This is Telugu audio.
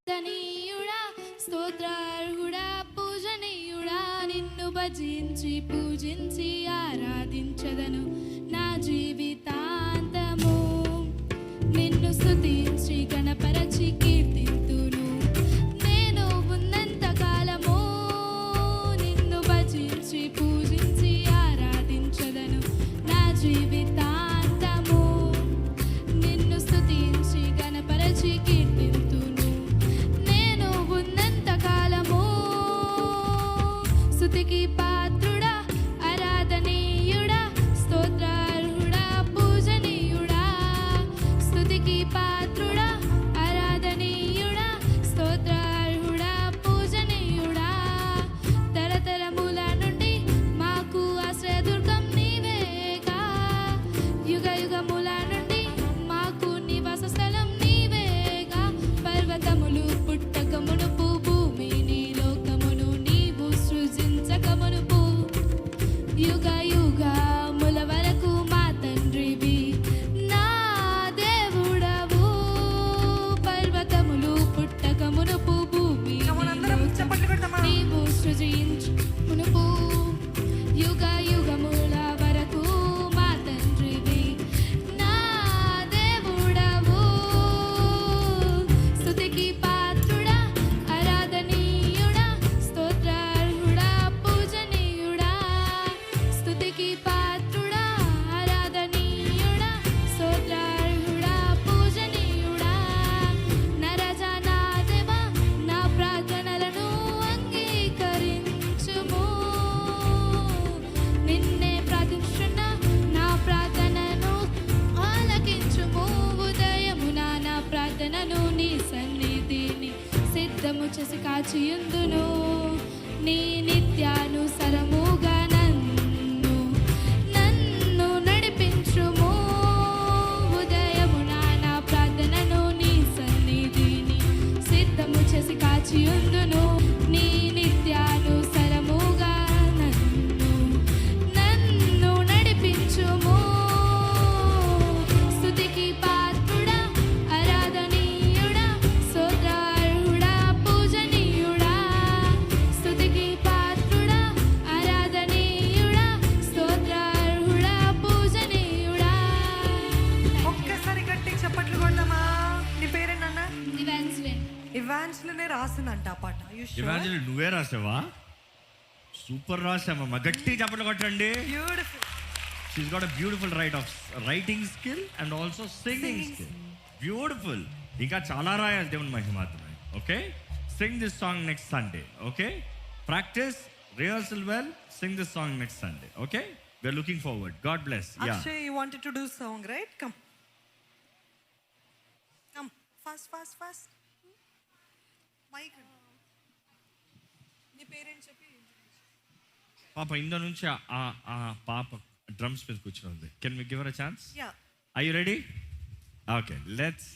తనీయుడా స్తోత్రార్హుడా పూజనీయుడా నిన్ను భజించి పూజించి ఆరాధించదను నా జీవితాంతము నిన్ను స్తుతించి గణపరచి కీర్తింతును నేను ఉన్నంత కాలము నిన్ను భజించి పూజించి ఆరాధించదను నా జీవితాంతము నిన్ను స్తుతించి గణపరచి కీర్తింతును నేను ఉన్నంత కాలము స్తుతికి పాత్రుడా ఆరాధనీయుడా స్తోత్రార్హుడా పూజనీయుడా స్తుతికి పాత్రుడా ఆరాధనీయుడా స్తోత్రార్హుడా పూజనీయుడా తరతరముల నుండి మాకు ఆశ్రయదుర్గం నీవేగా యుగ యుగముల నుండి మాకు నివాస స్థలం నీవేగా పర్వతములు పుట్టక మునుపు భూమిని లోకమును నీవు సృజించక మునుపు యుగ యుగముల వరకు మా తండ్రివి నా దేవుడవు పర్వతములు పుట్టక మునుపు భూమిని లోకమును నీవు సృజించు మునుపు యుగ యుగముల వరకు మా తండ్రివి నా దేవుడవు స్తుతికి పాత్రుడా ఆరాధనీయుడా స్తోత్రార్హుడా పూజనీయుడా స్తుతికి పాత్రుడా ఆరాధనీయుడా స్తోత్రార్హుడా పూజనీయుడా నరజా నా దేవా నా ప్రార్థనలను అంగీకరించుము నిన్నే ప్రార్థించున్న నా ప్రార్థనను ఆలకించుము ఉదయమున నా ప్రార్థనను నీ సన్నిధిని సిద్ధము చేసి కాచియుందును నీ నిత్యానుసరముగా నన్ను నడిపించుము ఉదయమున నా ప్రార్థనను నీ సన్నిధిని సిద్ధము చేసి కాచియుందును నీ నిత్యానుసరముగా నన్ను నడిపించుము స్తుతికి పాత్రుడా ఆరాధనీయుడా స్తోత్రార్హుడా పూజనీయుడా స్తుతికి పాత్రుడా ఆరాధనీయుడా స్తోత్రార్హుడా పూజనీయుడా ఒక్కసారి గట్టి చప్పట్లు కొడదామా. నీ పేరేనన్నా? ఇవాన్స్లిన్ ఇవాన్స్లోనే రాసిందంట ఆ పాట. ఇవాంజలి నువ్వే రాసావా? సూపర్ రాసావమ్మా, గట్టి చప్పట్లు కొట్టండి. Beautiful. She's got a beautiful writing skill and also singing skill. Beautiful. ఇంకా చాలా రాయాలి దేవుని మహిమాత్మై. Okay, sing this song next Sunday. Okay, practice, rehearsal well, sing this song next Sunday. Okay, we're looking forward. God bless. Yeah, Akshay, you wanted to do song, right? Come. Fast. Mic. నీ పేరేంటి చెప్పి. పాప ఇంద నుంచి ఆ పాప డ్రమ్స్ మీద కూర్చుని ఉంది. Can we give her a chance? Yeah. Are you ready? Okay, let's